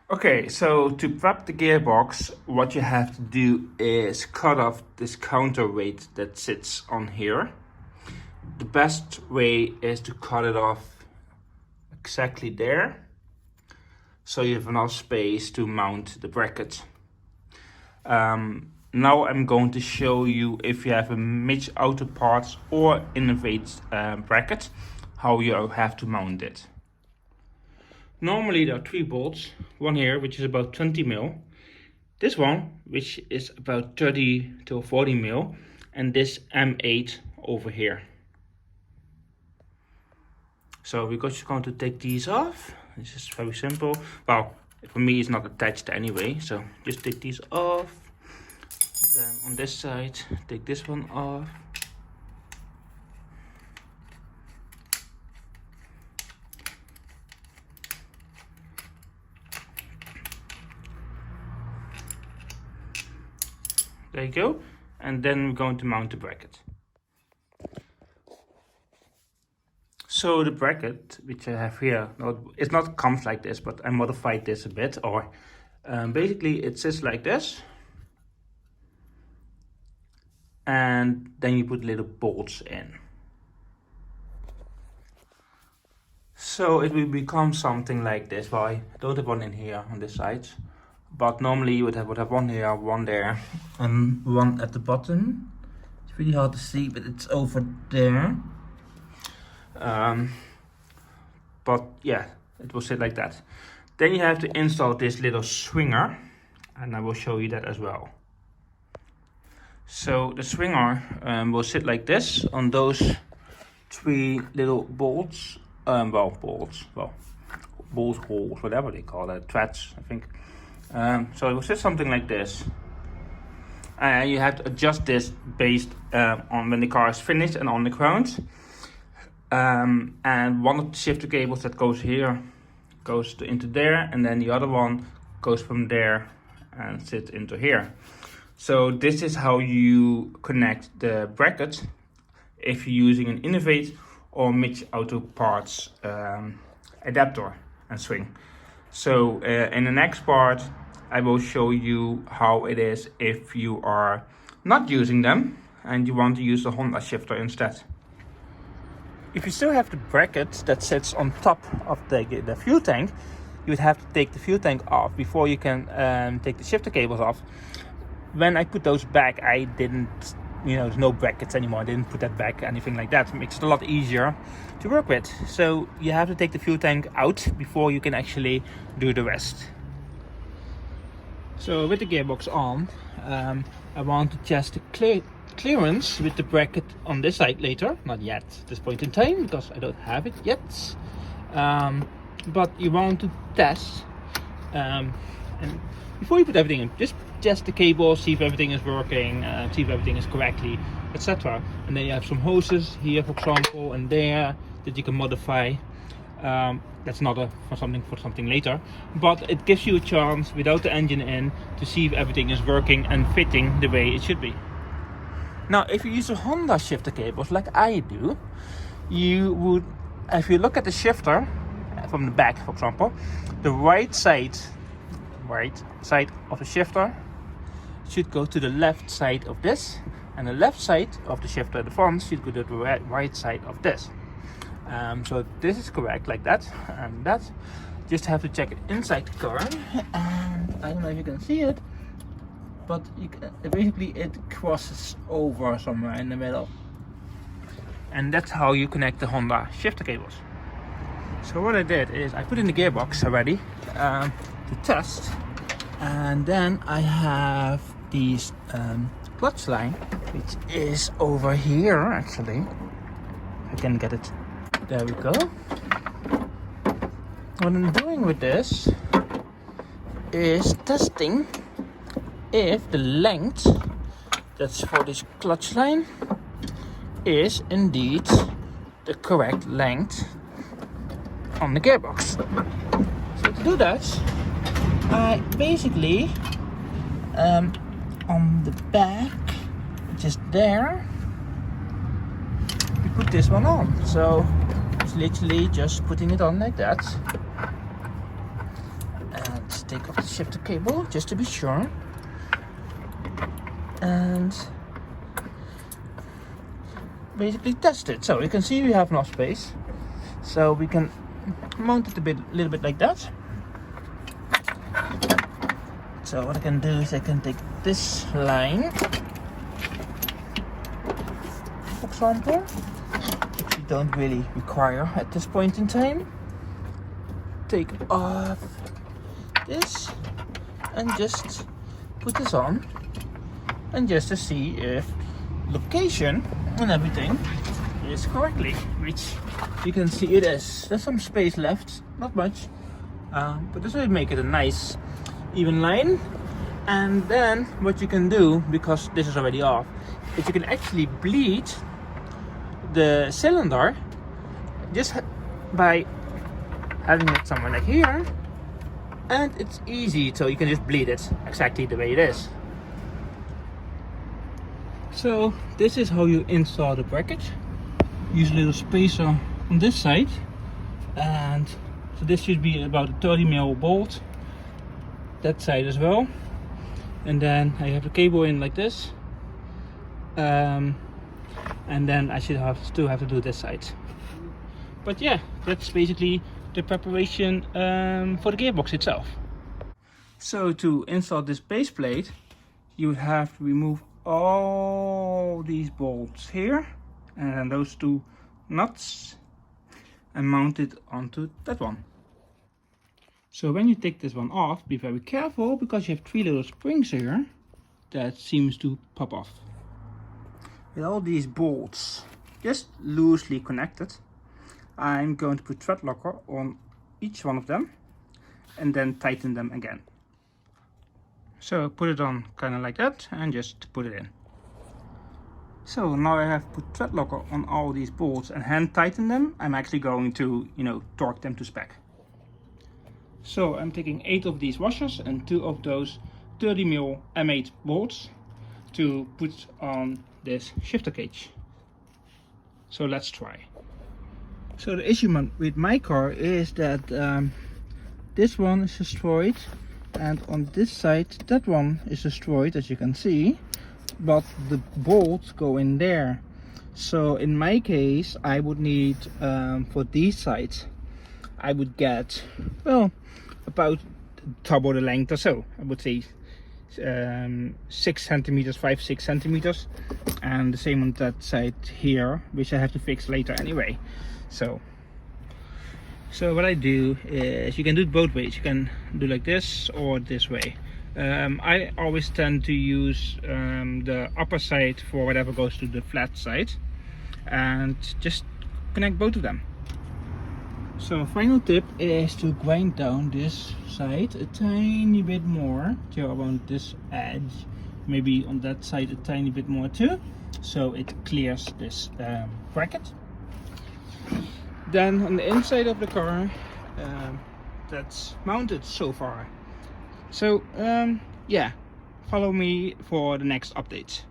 Okay, so to prep the gearbox, what you have to do is cut off this counterweight that sits on here. The best way is to cut it off exactly there, so you have enough space to mount the bracket. Now I'm going to show you, if you have a Mitch Auto Parts or Innovate bracket, how you have to mount it. Normally there are 3 bolts, one here which is about 20 mil, this one which is about 30 to 40 mil, and this M8 over here. So we're just going to take these off. This is very simple. Well, for me it's not attached anyway, so just take these off. Then on this side, take this one off. There you go. And then we're going to mount the bracket. So the bracket, which I have here, it's not comes like this, but I modified this a bit. Or basically it sits like this. And then you put little bolts in. So it will become something like this. Well, I don't have one in here on this side. But normally you would have one here, one there, and one at the bottom. It's really hard to see, but it's over there. But yeah, it will sit like that. Then you have to install this little swinger, and I will show you that as well. So the swinger will sit like this on those 3 little bolts. Bolts holes, whatever they call it, threads, I think. So it will sit something like this. And you have to adjust this based on when the car is finished and on the ground. And one of the shifter cables that goes here goes into there, and then the other one goes from there and sits into here. So this is how you connect the bracket if you're using an Innovate or Mitch Auto Parts adapter and swing. So in the next part I will show you how it is if you are not using them and you want to use the Honda shifter instead. If you still have the bracket that sits on top of the fuel tank, you would have to take the fuel tank off before you can take the shifter cables off. When I put those back, I didn't, there's no brackets anymore. I didn't put that back, anything like that. It makes it a lot easier to work with. So you have to take the fuel tank out before you can actually do the rest. So with the gearbox on, I want to test the clearance with the bracket on this side later. Not yet at this point in time, because I don't have it yet. But you want to test, and before you put everything in, just test the cable, see if everything is working, see if everything is correctly, etc. And then you have some hoses here, for example, and there that you can modify. That's not for something later, but it gives you a chance without the engine in to see if everything is working and fitting the way it should be. Now, if you use a Honda shifter cables like I do, you would, if you look at the shifter from the back, for example, the right side of the shifter should go to the left side of this, and the left side of the shifter at the front should go to the right side of this. So this is correct, like that, and that. Just have to check it inside the car, and I don't know if you can see it, but basically it crosses over somewhere in the middle, and that's how you connect the Honda shifter cables. So what I did is I put in the gearbox already to test, and then I have these clutch line, which is over here actually. I can get it. There we go. What I'm doing with this is testing if the length that's for this clutch line is indeed the correct length on the gearbox. So to do that, I basically on the back, just there, we put this one on. So it's literally just putting it on like that, and just take off the shifter cable just to be sure. And basically test it. So you can see we have enough space. So we can mount it a little bit like that. So what I can do is I can take this line, for example, which we don't really require at this point in time. Take off this and just put this on, and just to see if location and everything is correctly, which you can see it is. There's some space left, not much, but this will make it a nice even line. And then what you can do, because this is already off, is you can actually bleed the cylinder just by having it somewhere like here, and it's easy, so you can just bleed it exactly the way it is. So this is how you install the bracket. Use a little spacer on this side, and so this should be about a 30mm bolt, that side as well. And then I have the cable in like this, and then I should still have to do this side. But yeah, that's basically the preparation for the gearbox itself. So to install this base plate, you would have to remove all these bolts here and those two nuts and mount it onto that one. So when you take this one off, be very careful, because you have 3 little springs here that seems to pop off. With all these bolts just loosely connected, I'm going to put thread locker on each one of them and then tighten them again. So put it on kind of like that and just put it in. So now I have put thread locker on all these bolts and hand tighten them. I'm actually going to, torque them to spec. So I'm taking 8 of these washers and 2 of those 30mm M8 bolts to put on this shifter cage. So let's try. So the issue with my car is that this one is destroyed, and on this side that one is destroyed, as you can see, but the bolts go in there. So in my case I would need, for these sides, I would get, well, about double the length or so. I would say 6 centimeters, 5-6 centimeters, and the same on that side here, which I have to fix later anyway. So what I do is, you can do it both ways. You can do like this or this way. I always tend to use the upper side for whatever goes to the flat side, and just connect both of them. So final tip is to grind down this side a tiny bit more to around this edge, maybe on that side a tiny bit more too, so it clears this bracket. Then on the inside of the car, that's mounted so far. So yeah, follow me for the next updates.